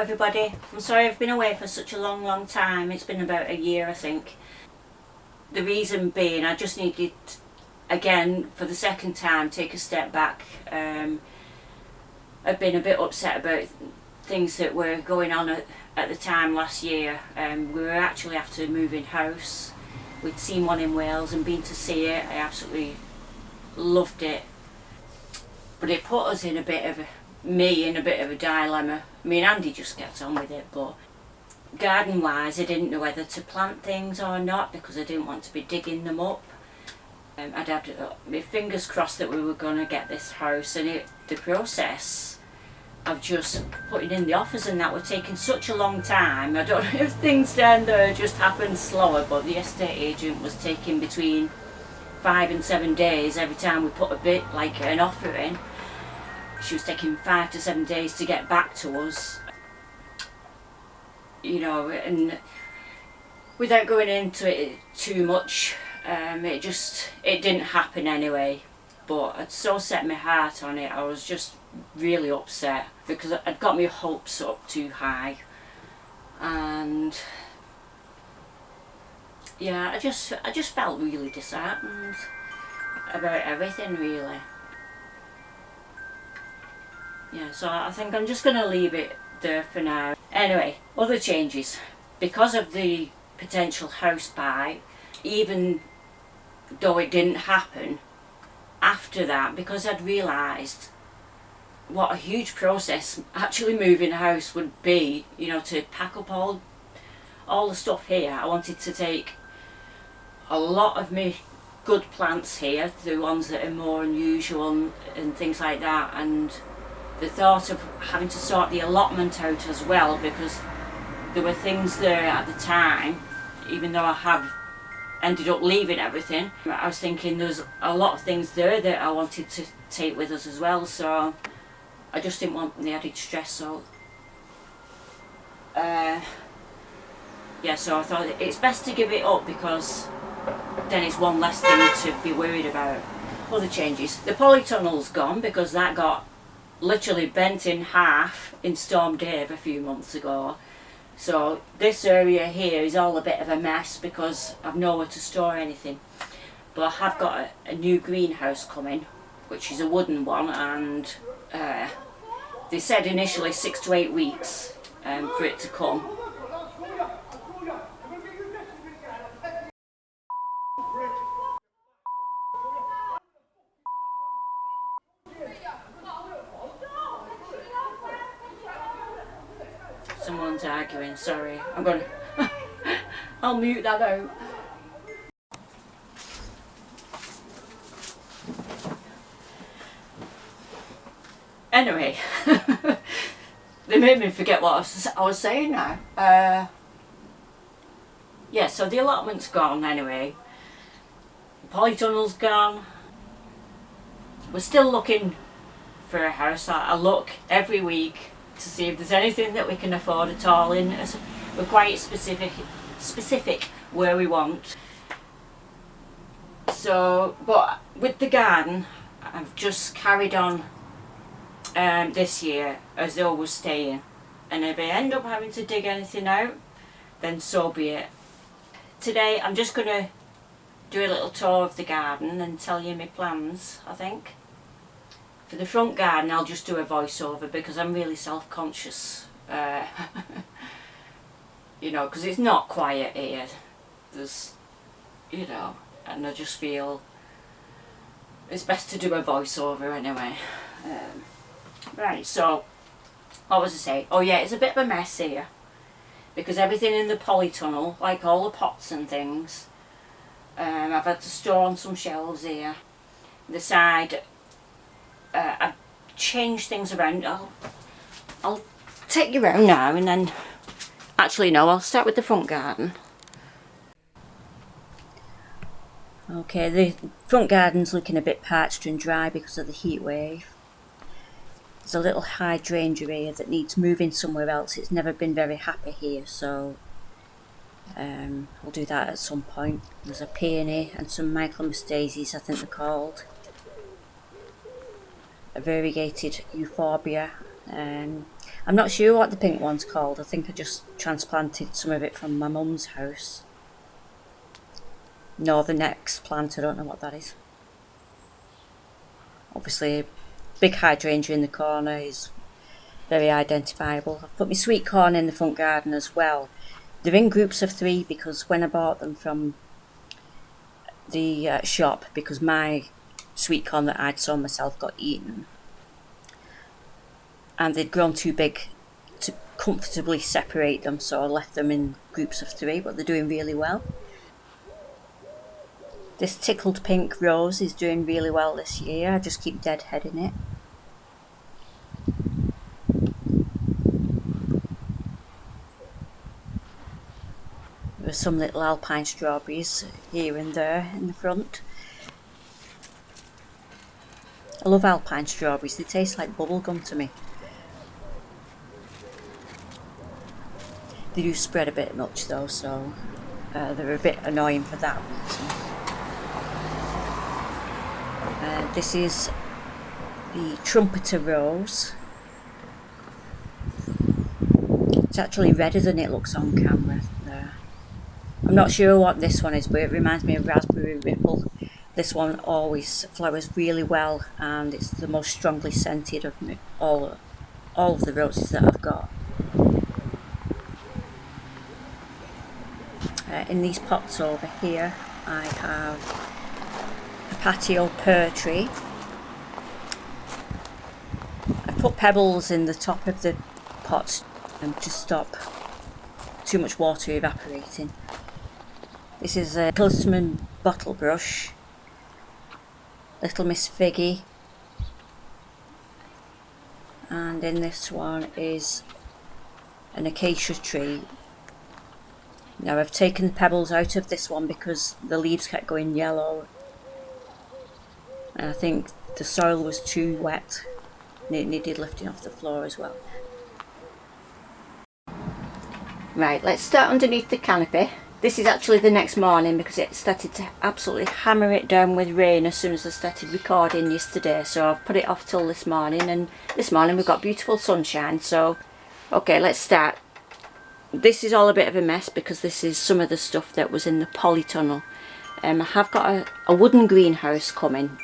everybody. I'm sorry I've been away for such a long time. It's been about a year, I think. The reason being I just needed, again, for the second time, take a step back. I've been a bit upset about things that were going on at the time last year. We were actually after moving house. We'd seen one in Wales and been to see it. I absolutely loved it. But it put us in a bit of a dilemma. I mean, Andy just gets on with it, but garden wise I didn't know whether to plant things or not because I didn't want to be digging them up. I'd had my fingers crossed that we were going to get this house, and the process of just putting in the offers and that were taking such a long time. I don't know if things down there just happened slower, but the estate agent was taking between 5 and 7 days every time we put a bit like an offer in. She was taking 5 to 7 days to get back to us, you know, and without going into it too much, it didn't happen anyway. But I'd so set my heart on it, I was just really upset because I'd got my hopes up too high, and yeah, I just felt really disheartened about everything, really. Yeah, so I think I'm just going to leave it there for now. Anyway, other changes. Because of the potential house buy, even though it didn't happen, after that, because I'd realised what a huge process actually moving house would be, you know, to pack up all the stuff here. I wanted to take a lot of my good plants here, the ones that are more unusual and things like that, and the thought of having to sort the allotment out as well, because there were things there at the time, even though I have ended up leaving everything, I was thinking there's a lot of things there that I wanted to take with us as well, so I just didn't want the added stress. So yeah, so I thought it's best to give it up because then it's one less thing to be worried about. Other changes. The polytunnel's gone because that got literally bent in half in Storm Dave a few months ago. So this area here is all a bit of a mess because I've nowhere to store anything. But I have got a new greenhouse coming, which is a wooden one, and they said initially 6 to 8 weeks for it to come. Someone's arguing, sorry. I'm gonna I'll mute that out. Anyway, they made me forget what I was saying now. Yeah, so the allotment's gone anyway. The polytunnel's gone. We're still looking for a house. I look every week to see if there's anything that we can afford at all in. We're quite specific where we want. So, but with the garden, I've just carried on this year as though we're staying, and if I end up having to dig anything out, then so be it. Today I'm just going to do a little tour of the garden and tell you my plans, I think. For the front garden I'll just do a voiceover because I'm really self-conscious, you know, because it's not quiet here. There's, you know, and I just feel it's best to do a voiceover anyway. Right, so what was I saying? Oh yeah, it's a bit of a mess here because everything in the polytunnel, like all the pots and things, I've had to store on some shelves here. The side, I've changed things around. I'll take you around now, and then actually no, I'll start with the front garden. Okay, the front garden's looking a bit parched and dry because of the heat wave. There's a little hydrangea here that needs moving somewhere else. It's never been very happy here, so I'll do that at some point. There's a peony and some Michaelmas daisies, I think they're called. A variegated euphorbia I'm not sure what the pink one's called. I think I just transplanted some of it from my mum's house. Northern X plant, I don't know what that is. Obviously a big hydrangea in the corner is very identifiable. I've put my sweet corn in the front garden as well. They're in groups of 3 because when I bought them from the shop, because my sweet corn that I'd sown myself got eaten and they'd grown too big to comfortably separate them, so I left them in groups of 3, but they're doing really well. This tickled pink rose is doing really well this year. I just keep deadheading it. There are some little alpine strawberries here and there in the front. I love alpine strawberries, they taste like bubblegum to me. They do spread a bit much though, so they're a bit annoying for that reason. This is the trumpeter rose. It's actually redder than it looks on camera there. I'm not sure what this one is, but it reminds me of raspberry ripple. This one always flowers really well, and it's the most strongly scented of all of the roses that I've got. In these pots over here I have a patio pear tree. I've put pebbles in the top of the pots and to stop too much water evaporating. This is a Hillsman bottle brush, Little Miss Figgy, and in this one is an acacia tree. Now I've taken the pebbles out of this one because the leaves kept going yellow and I think the soil was too wet and it needed lifting off the floor as well. Right, let's start underneath the canopy. This is actually the next morning because it started to absolutely hammer it down with rain as soon as I started recording yesterday, so I've put it off till this morning, and this morning we've got beautiful sunshine. So okay, let's start. This is all a bit of a mess because this is some of the stuff that was in the polytunnel. I have got a wooden greenhouse coming,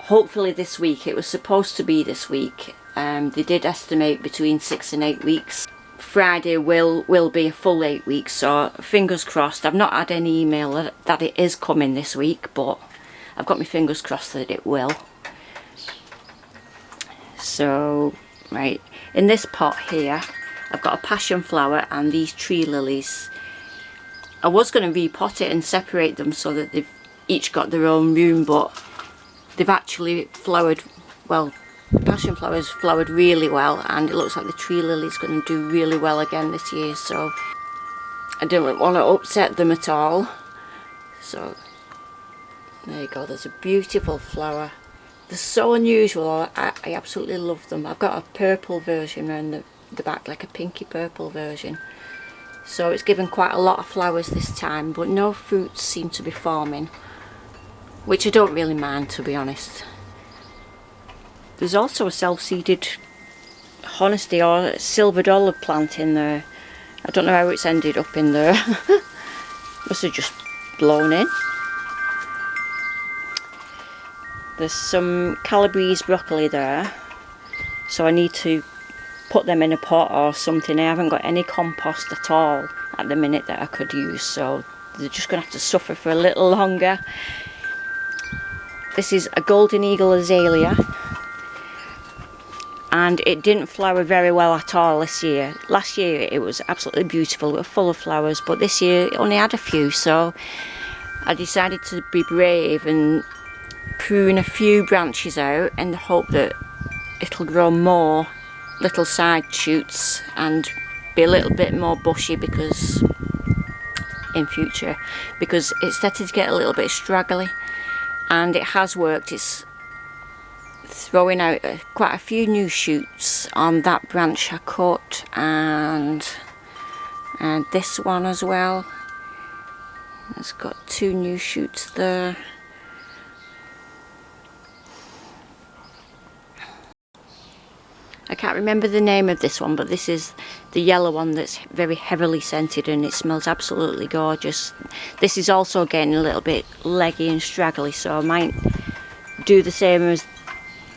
hopefully this week. It was supposed to be this week. They did estimate between 6 and 8 weeks. Friday will be a full 8 weeks, so fingers crossed. I've not had any email that it is coming this week, but I've got my fingers crossed that it will. So, right, in this pot here I've got a passion flower and these tree lilies. I was going to repot it and separate them so that they've each got their own room, but they've actually flowered, well, the passion flowers flowered really well, and it looks like the tree lily's going to do really well again this year, so I didn't want to upset them at all. So there you go, there's a beautiful flower. They're so unusual, I absolutely love them. I've got a purple version around the back, like a pinky purple version, so it's given quite a lot of flowers this time, but no fruits seem to be forming, which I don't really mind, to be honest. There's also a self-seeded honesty or silver dollar plant in there. I don't know how it's ended up in there. Must have just blown in. There's some Calabrese broccoli there, so I need to put them in a pot or something. I haven't got any compost at all at the minute that I could use, so they're just going to have to suffer for a little longer. This is a golden eagle azalea, and it didn't flower very well at all this year. Last year it was absolutely beautiful, it was full of flowers, but this year it only had a few, so I decided to be brave and prune a few branches out in the hope that it'll grow more little side shoots and be a little bit more bushy, because in future, because it started to get a little bit straggly, and it has worked. It's throwing out quite a few new shoots on that branch I cut, and this one as well. It's got 2 new shoots there. I can't remember the name of this one, but this is the yellow one that's very heavily scented and it smells absolutely gorgeous. This is also getting a little bit leggy and straggly, so I might do the same as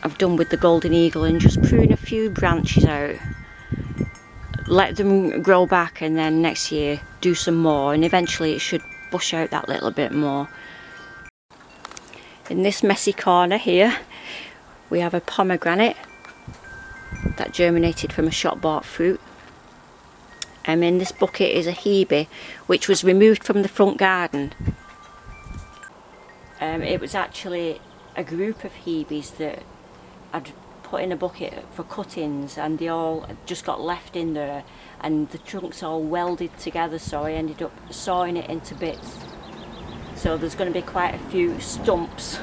I've done with the Golden Eagle and just prune a few branches out, let them grow back, and then next year do some more, and eventually it should bush out that little bit more. In this messy corner here we have a pomegranate that germinated from a shop bought fruit. And in this bucket is a hebe which was removed from the front garden. It was actually a group of hebes that I'd put in a bucket for cuttings, and they all just got left in there and the trunks all welded together, so I ended up sawing it into bits. So there's going to be quite a few stumps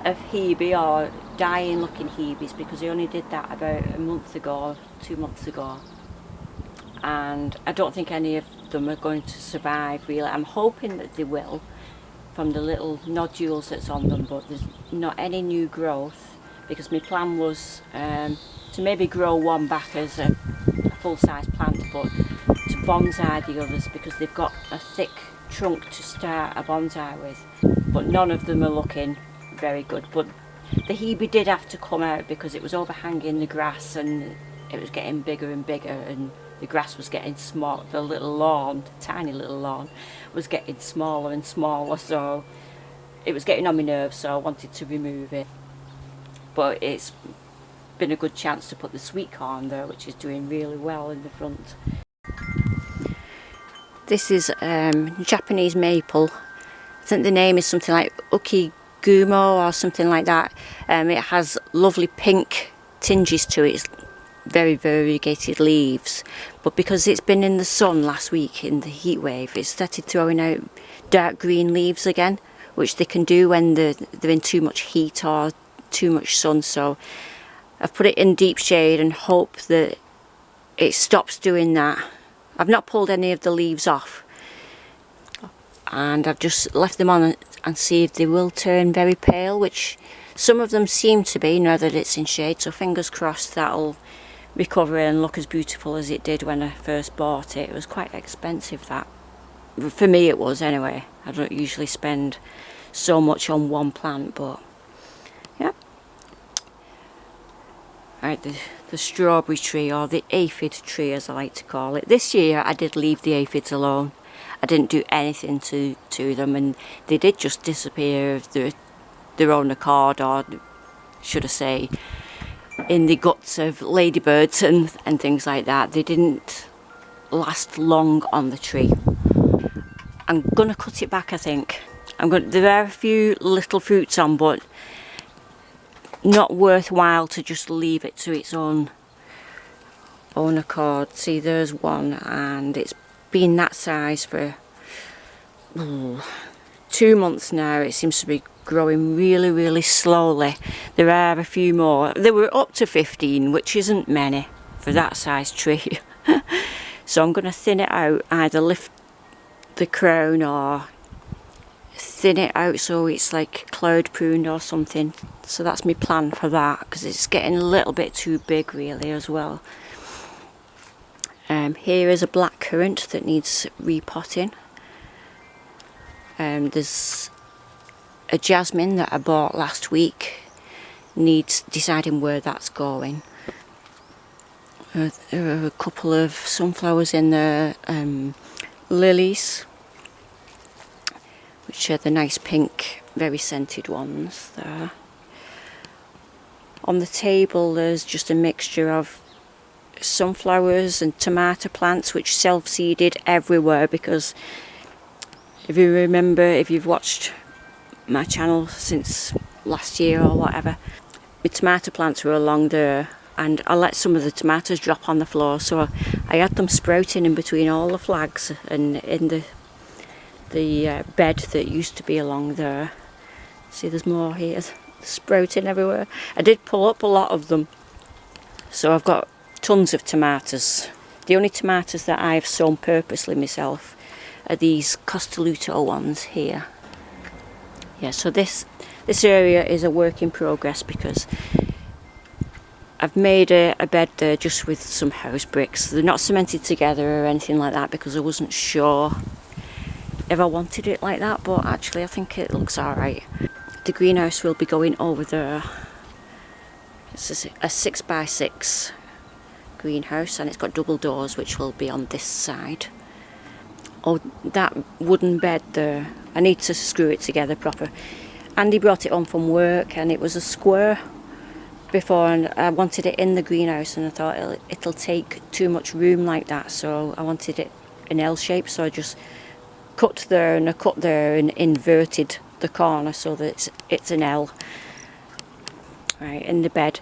of hebe, or dying looking hebes, because I only did that about a month ago, 2 months ago, and I don't think any of them are going to survive really. I'm hoping that they will from the little nodules that's on them, but there's not any new growth, because my plan was to maybe grow one back as a full-size plant, but to bonsai the others because they've got a thick trunk to start a bonsai with. But none of them are looking very good. But the hebe did have to come out because it was overhanging the grass and it was getting bigger and bigger, and the grass was getting small. The little lawn, the tiny little lawn, was getting smaller and smaller, so it was getting on my nerves, so I wanted to remove it. But it's been a good chance to put the sweet corn there, which is doing really well in the front. This is Japanese maple. I think the name is something like Ukigumo or something like that. It has lovely pink tinges to it. It's very variegated leaves, but because it's been in the sun last week in the heat wave, it started throwing out dark green leaves again, which they can do when they're in too much heat or too much sun. So I've put it in deep shade and hope that it stops doing that. I've not pulled any of the leaves off, and I've just left them on and see if they will turn very pale, which some of them seem to be now that it's in shade, so fingers crossed that'll recover and look as beautiful as it did when I first bought it. It was quite expensive, that. For me it was anyway. I don't usually spend so much on one plant, but yeah. Right, the strawberry tree, or the aphid tree as I like to call it. This year I did leave the aphids alone. I didn't do anything to them, and they did just disappear of their own accord, or should I say in the guts of ladybirds and things like that. They didn't last long on the tree. I'm gonna cut it back, I think. There are a few little fruits on, but not worthwhile to just leave it to its own accord. See, there's one, and it's been that size for 2 months now. It seems to be growing really, really slowly. There are a few more. There were up to 15, which isn't many for that size tree. So I'm going to thin it out, either lift the crown or thin it out so it's like cloud pruned or something. So that's my plan for that, because it's getting a little bit too big really as well. Here is a black currant that needs repotting. There's a jasmine that I bought last week, needs deciding where that's going. There are a couple of sunflowers in there, lilies, which are the nice pink, very scented ones there. On the table there's just a mixture of sunflowers and tomato plants, which self-seeded everywhere, because if you remember, if you've watched my channel since last year or whatever, my tomato plants were along there, and I let some of the tomatoes drop on the floor, so I had them sprouting in between all the flags and in the bed that used to be along there. See, there's more here, sprouting everywhere. I did pull up a lot of them, so I've got tons of tomatoes. The only tomatoes that I've sown purposely myself are these Costoluto ones here. Yeah, so this area is a work in progress, because I've made a bed there just with some house bricks. They're not cemented together or anything like that because I wasn't sure if I wanted it like that, but actually I think it looks alright. The greenhouse will be going over there. It's a 6x6 greenhouse and it's got double doors which will be on this side. Oh, that wooden bed there, I need to screw it together proper. Andy brought it home from work and it was a square before, and I wanted it in the greenhouse and I thought it'll take too much room like that, so I wanted it an L shape, so I just cut there and I cut there and inverted the corner so that it's an L. Right, in the bed.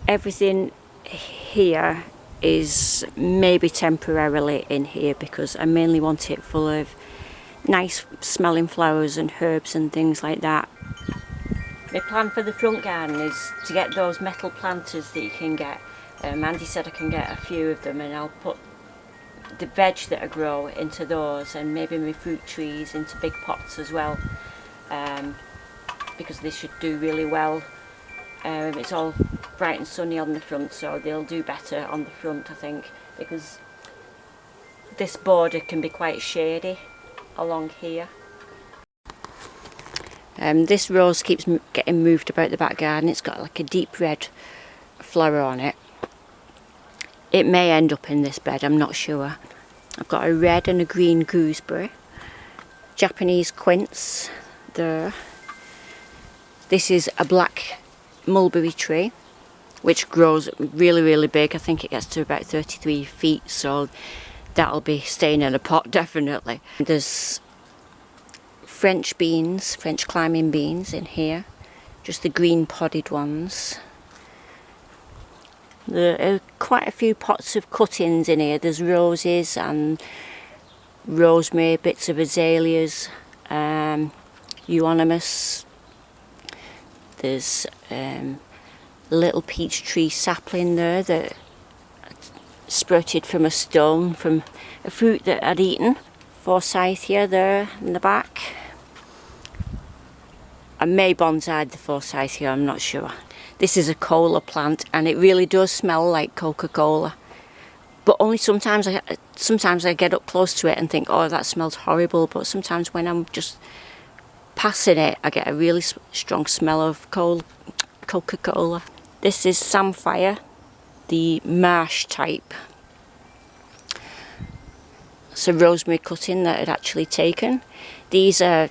Everything here is maybe temporarily in here because I mainly want it full of nice smelling flowers and herbs and things like that. My plan for the front garden is to get those metal planters that you can get. Andy said I can get a few of them and I'll put the veg that I grow into those and maybe my fruit trees into big pots as well, because they should do really well. It's all bright and sunny on the front, so they'll do better on the front, I think, because this border can be quite shady along here. This rose keeps getting moved about the back garden. It's got like a deep red flower on it. It may end up in this bed, I'm not sure. I've got a red and a green gooseberry, Japanese quince there. This is a black mulberry tree which grows really big. I think it gets to about 33 feet, so that'll be staying in a pot definitely. There's French beans, French climbing beans in here, just the green podded ones. There are quite a few pots of cuttings in here. There's roses and rosemary, bits of azaleas, euonymus. There's a little peach tree sapling there that sprouted from a stone from a fruit that I'd eaten. Forsythia there in the back. I may bonsai the forsythia, I'm not sure. This is a cola plant and it really does smell like Coca-Cola. But only sometimes I get up close to it and think, oh, that smells horrible. But sometimes when I'm just passing it, I get a really strong smell of Coca-Cola. This is samphire, the marsh type. It's a rosemary cutting that I'd actually taken. These are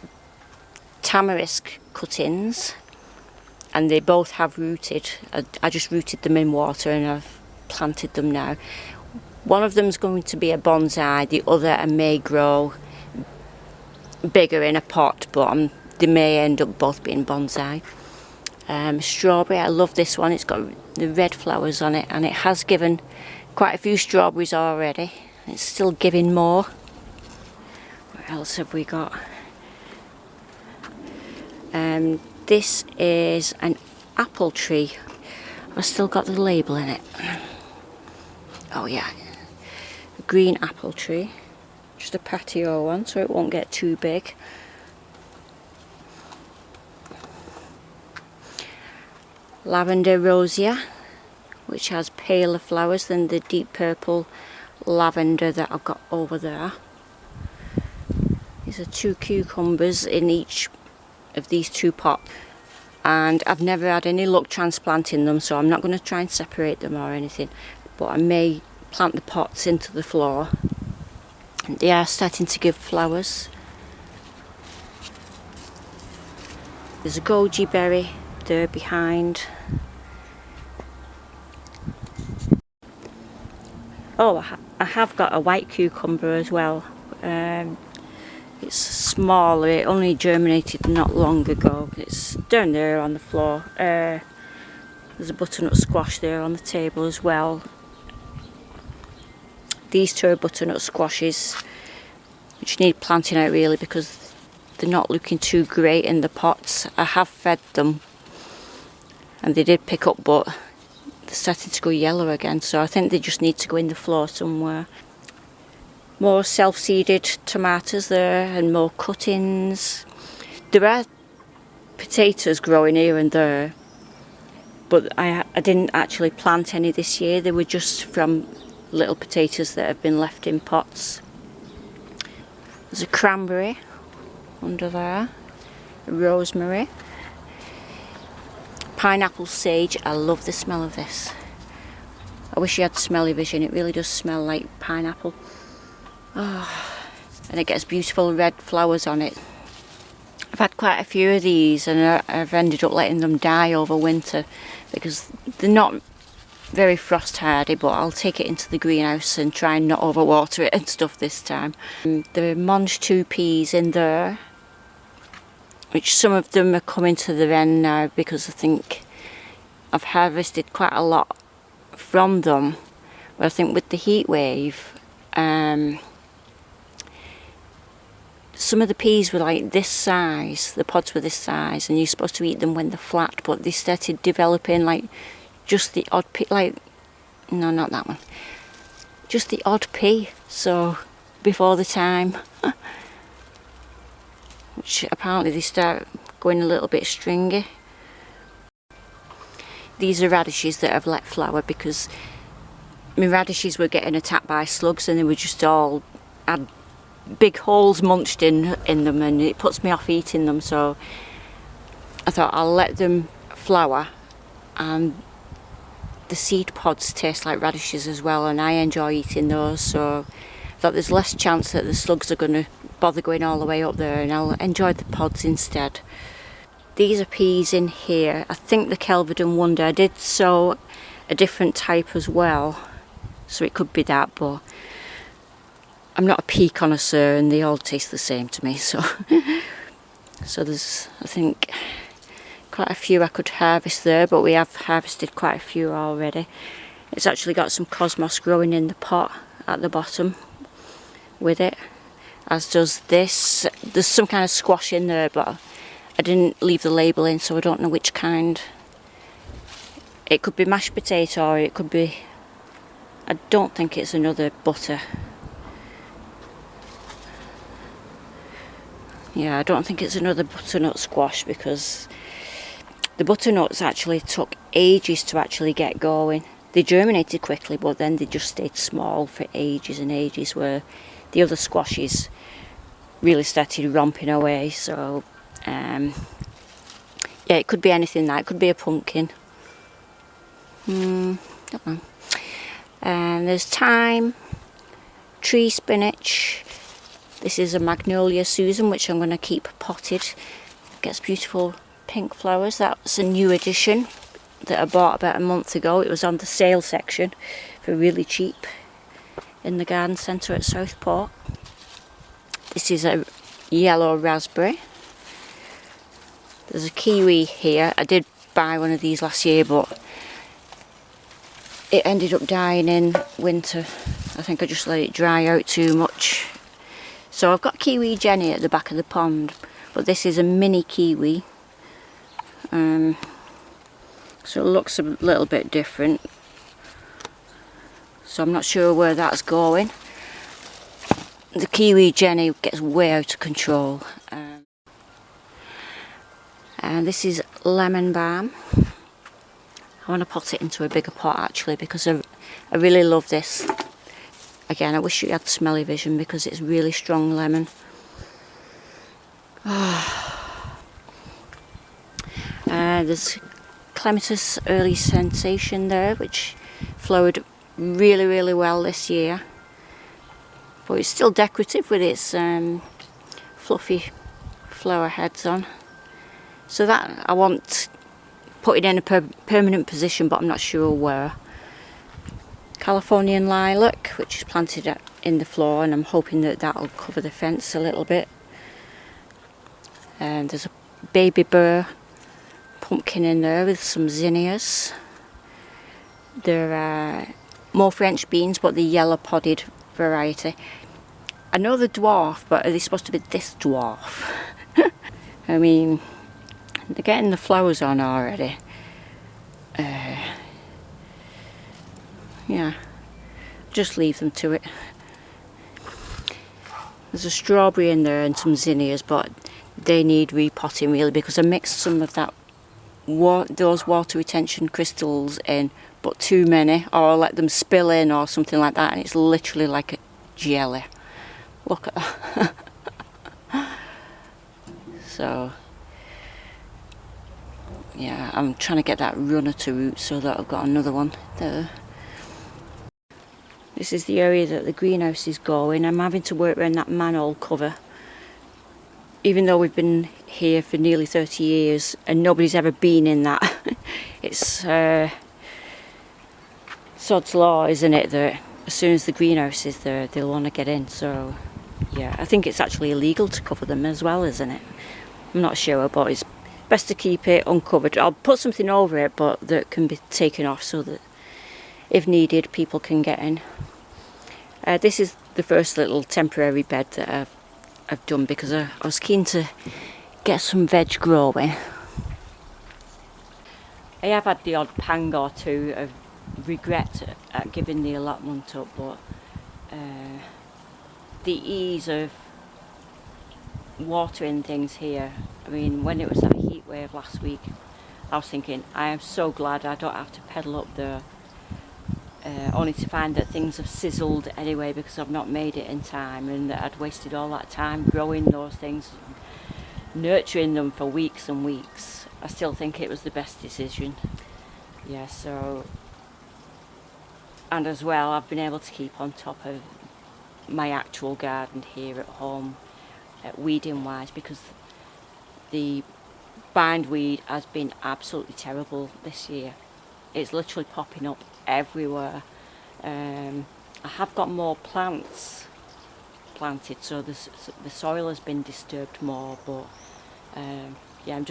tamarisk cuttings and they both have rooted. I just rooted them in water and I've planted them now. One of them's going to be a bonsai, the other I may grow bigger in a pot, but they may end up both being bonsai. Strawberry, I love this one. It's got the red flowers on it and it has given quite a few strawberries already. It's still giving more. What else have we got? This is an apple tree. I've still got the label in it. Oh yeah, a green apple tree. Just a patio one, so it won't get too big. Lavender rosea, which has paler flowers than the deep purple lavender that I've got over there. These are 2 cucumbers in each of these 2 pots, and I've never had any luck transplanting them, so I'm not going to try and separate them or anything, but I may plant the pots into the floor. They are starting to give flowers. There's a goji berry there behind. Oh, I have got a white cucumber as well. It's small, it only germinated not long ago. It's down there on the floor. There's a butternut squash there on the table as well. These 2 are butternut squashes, which need planting out really because they're not looking too great in the pots. I have fed them and they did pick up, but they're starting to go yellow again, so I think they just need to go in the floor somewhere. More self-seeded tomatoes there and more cuttings. There are potatoes growing here and there, but I didn't actually plant any this year. They were just from little potatoes that have been left in pots. There's a cranberry under there, a rosemary, pineapple sage. I love the smell of this. I wish you had smelly vision. It really does smell like pineapple. Oh, and it gets beautiful red flowers on it. I've had quite a few of these and I've ended up letting them die over winter because they're not very frost hardy, but I'll take it into the greenhouse and try and not overwater it and stuff this time. There are Monge 2 peas in there, which some of them are coming to the end now because I think I've harvested quite a lot from them. But I think with the heat wave, some of the peas were like this size, the pods were this size, and you're supposed to eat them when they're flat, but they started developing like just the odd pea, like, no, not that one, just the odd pea, so before the time, which apparently they start going a little bit stringy. These are radishes that have let flower because my radishes were getting attacked by slugs and they were just all had big holes munched in them, and it puts me off eating them, so I thought I'll let them flower, and the seed pods taste like radishes as well and I enjoy eating those, so I thought there's less chance that the slugs are going to bother going all the way up there and I'll enjoy the pods instead. These are peas in here. I think the Kelvedon Wonder. I did sow a different type as well, so it could be that, but I'm not a pea connoisseur and they all taste the same to me, so so there's, I think, quite a few I could harvest there, but we have harvested quite a few already. It's actually got some cosmos growing in the pot at the bottom with it, as does this. There's some kind of squash in there, but I didn't leave the label in, so I don't know which kind. It could be mashed potato or it could be, I don't think it's another butter. Yeah, I don't think it's another butternut squash because the butternuts actually took ages to actually get going. They germinated quickly, but then they just stayed small for ages and ages, where the other squashes really started romping away. So yeah, it could be anything. That it could be a pumpkin. Don't know. And there's thyme, tree spinach. This is a Magnolia Susan, which I'm going to keep potted. It gets beautiful pink flowers. That's a new addition that I bought about a month ago. It was on the sale section for really cheap in the garden centre at Southport. This is a yellow raspberry. There's a kiwi here. I did buy one of these last year, but it ended up dying in winter. I think I just let it dry out too much. So I've got Kiwi Jenny at the back of the pond, but this is a mini kiwi. So it looks a little bit different. So I'm not sure where that's going. The Kiwi Jenny gets way out of control. And this is lemon balm. I want to pot it into a bigger pot actually because I really love this. Again, I wish you had smelly vision because it's really strong lemon. There's Clematis Early Sensation there, which flowered really, really well this year. But it's still decorative with its fluffy flower heads on. So that I want put it in a permanent position, but I'm not sure where. Californian lilac, which is planted in the floor, and I'm hoping that that'll cover the fence a little bit. And there's a baby burr pumpkin in there with some zinnias. There are more French beans, but the yellow podded variety. I know the dwarf, but are they supposed to be this dwarf? I mean, they're getting the flowers on already. Yeah, just leave them to it. There's a strawberry in there and some zinnias, but they need repotting really because I mixed some of that those water retention crystals in, but too many, or let them spill in or something like that, and it's literally like a jelly. Look at that. So yeah, I'm trying to get that runner to root so that I've got another one there. This is the area that the greenhouse is going. I'm having to work around that manhole cover, even though we've been here for nearly 30 years and nobody's ever been in that. It's sod's law, isn't it, that as soon as the greenhouse is there, they'll want to get in. So yeah, I think it's actually illegal to cover them as well, isn't it? I'm not sure, but it's best to keep it uncovered. I'll put something over it, but that can be taken off so that if needed, people can get in. This is the first little temporary bed that I've done because I was keen to get some veg growing. I have had the odd pang or two of regret at giving the allotment up, but the ease of watering things here, I mean, when it was that heat wave last week, I was thinking, I am so glad I don't have to pedal up there, only to find that things have sizzled anyway because I've not made it in time, and that I'd wasted all that time growing those things, nurturing them for weeks and weeks. I still think it was the best decision. Yeah, so, and as well, I've been able to keep on top of my actual garden here at home, weeding wise, because the bindweed has been absolutely terrible this year. It's literally popping up everywhere. I have got more plants planted, so the soil has been disturbed more, but yeah,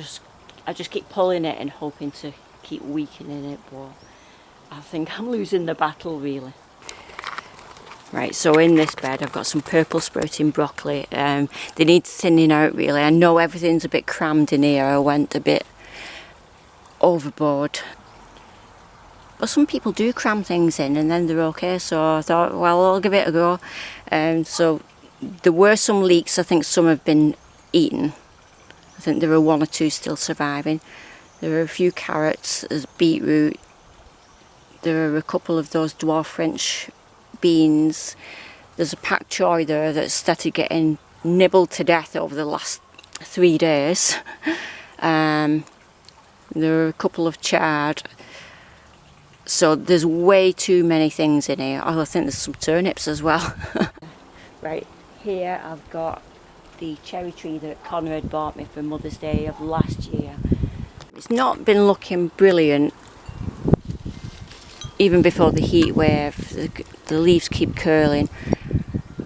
I just keep pulling it and hoping to keep weakening it, but I think I'm losing the battle really. Right, so in this bed I've got some purple sprouting broccoli. They need thinning out really. I know everything's a bit crammed in here. I went a bit overboard. But some people do cram things in and then they're okay, so I thought, well, I'll give it a go. So there were some leeks. I think some have been eaten. I think there are one or two still surviving. There are a few carrots, there's beetroot. There are a couple of those dwarf French beans. There's a pak choy there that's started getting nibbled to death over the last 3 days. There are a couple of chard. So there's way too many things in here. Oh, I think there's some turnips as well. Right, here I've got the cherry tree that Conrad bought me for Mother's Day of last year. It's not been looking brilliant even before the heat wave. The leaves keep curling.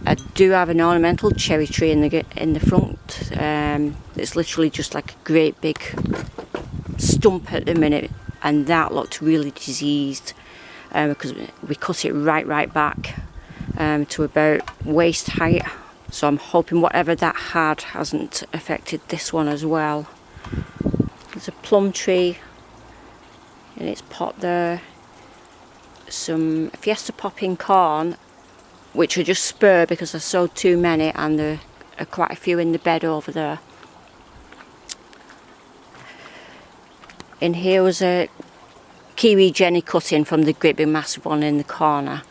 I do have an ornamental cherry tree in the front. It's literally just like a great big stump at the minute, and that looked really diseased because we cut it right back to about waist height. So I'm hoping whatever that had hasn't affected this one as well. There's a plum tree in its pot there. Some Fiesta popping corn, which are just spur because I sowed too many, and there are quite a few in the bed over there. In here was a kiwi Jenny cutting from the great big massive one in the corner.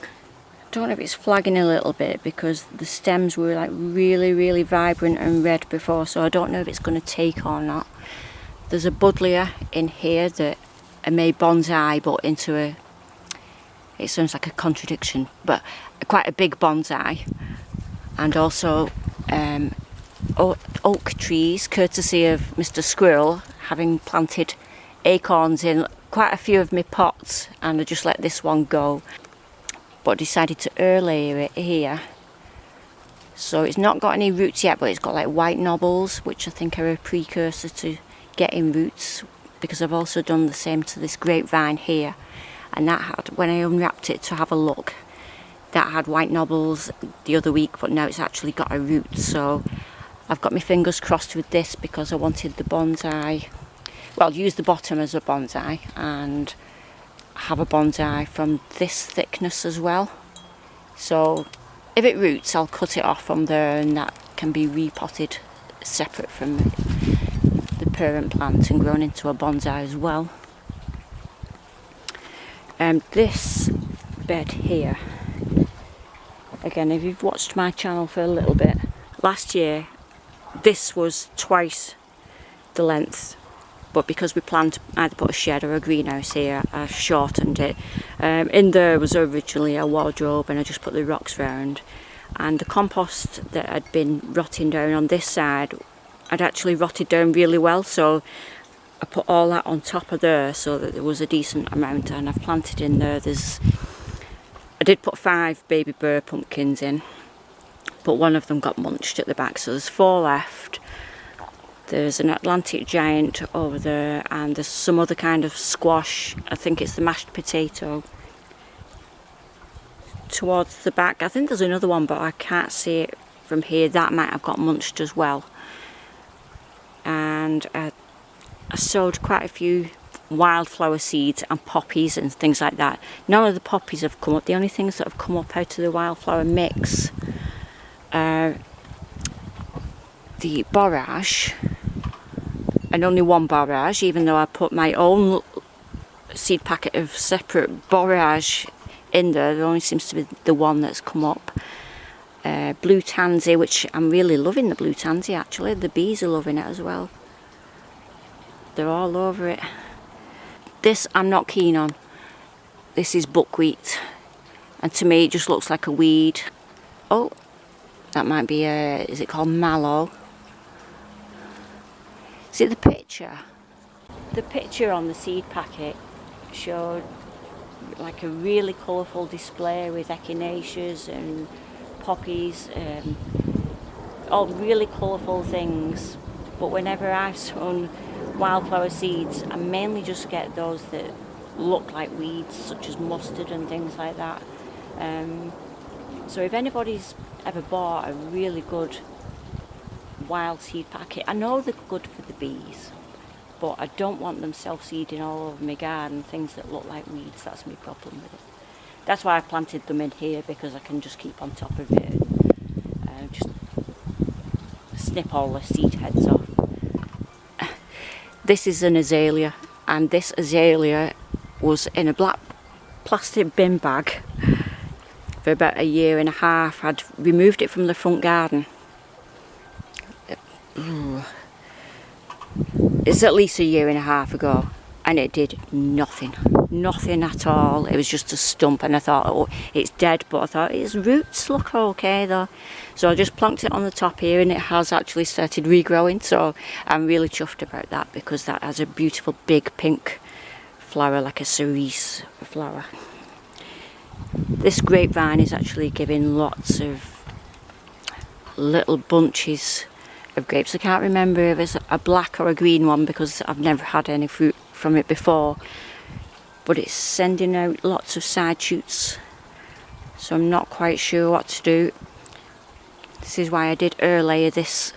I don't know if it's flagging a little bit because the stems were like really vibrant and red before, so I don't know if it's going to take or not. There's a buddleia in here that I made bonsai, but into a, it sounds like a contradiction, but quite a big bonsai. And also oak trees, courtesy of Mr. Squirrel, having planted acorns in quite a few of my pots, and I just let this one go, but decided to layer it here. So it's not got any roots yet, but it's got like white knobbles, which I think are a precursor to getting roots, because I've also done the same to this grapevine here, and that had, when I unwrapped it to have a look, that had white knobbles the other week, but now it's actually got a root. So I've got my fingers crossed with this because I wanted the bonsai, well, use the bottom as a bonsai and have a bonsai from this thickness as well. So if it roots, I'll cut it off from there, and that can be repotted separate from the parent plant and grown into a bonsai as well. This bed here, again, if you've watched my channel for a little bit, last year this was twice the length, but because we planned to either put a shed or a greenhouse here, I shortened it. In there was originally a wardrobe, and I just put the rocks round, and the compost that had been rotting down on this side had actually rotted down really well, so I put all that on top of there so that there was a decent amount, and I've planted in there. I did put 5 baby burr pumpkins in, but one of them got munched at the back, so there's 4 left. There's an Atlantic giant over there, and there's some other kind of squash. I think it's the mashed potato towards the back. I think there's another one, but I can't see it from here. That might have got munched as well. And I sowed quite a few wildflower seeds and poppies and things like that. None of the poppies have come up. The only things that have come up out of the wildflower mix are the borage, and only one borage, even though I put my own seed packet of separate borage in there. There only seems to be the one that's come up. Blue tansy, which I'm really loving the blue tansy actually. The bees are loving it as well. They're all over it. This I'm not keen on. This is buckwheat, and to me it just looks like a weed. Oh, that might be is it called mallow? See the picture? The picture on the seed packet showed like a really colourful display with echinaceas and poppies, all really colourful things. But whenever I've sown wildflower seeds, I mainly just get those that look like weeds, such as mustard and things like that. So if anybody's ever bought a really good wild seed packet, I know they're good for the bees, but I don't want them self-seeding all over my garden, things that look like weeds. That's my problem with it. That's why I planted them in here, because I can just keep on top of it and just snip all the seed heads off. This is an azalea, and this azalea was in a black plastic bin bag for about 1.5 years. I'd removed it from the front garden. It's at least 1.5 years ago, and it did nothing at all. It was just a stump, and I thought, oh, it's dead, but I thought its roots look okay though. So I just plonked it on the top here, and it has actually started regrowing, so I'm really chuffed about that, because that has a beautiful big pink flower, like a cerise flower. This grapevine is actually giving lots of little bunches of grapes. I can't remember if it's a black or a green one, because I've never had any fruit from it before, but it's sending out lots of side shoots, so I'm not quite sure what to do. This is why I did layer this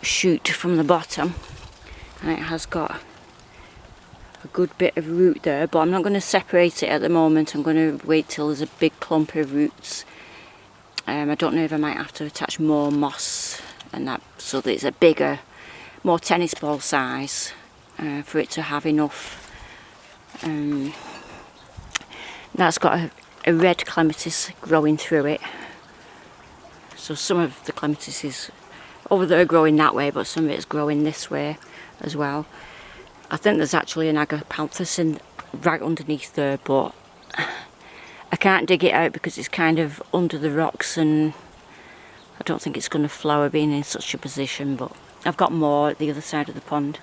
shoot from the bottom, and it has got a good bit of root there, but I'm not going to separate it at the moment. I'm going to wait till there's a big clump of roots. I don't know if I might have to attach more moss and that, so that it's a bigger, more tennis ball size, for it to have enough. That's got a red clematis growing through it, so some of the clematis is over there growing that way, but some of it's growing this way as well. I think there's actually an agapanthus right underneath there, but I can't dig it out because it's kind of under the rocks, and I don't think it's going to flower being in such a position. But I've got more at the other side of the pond.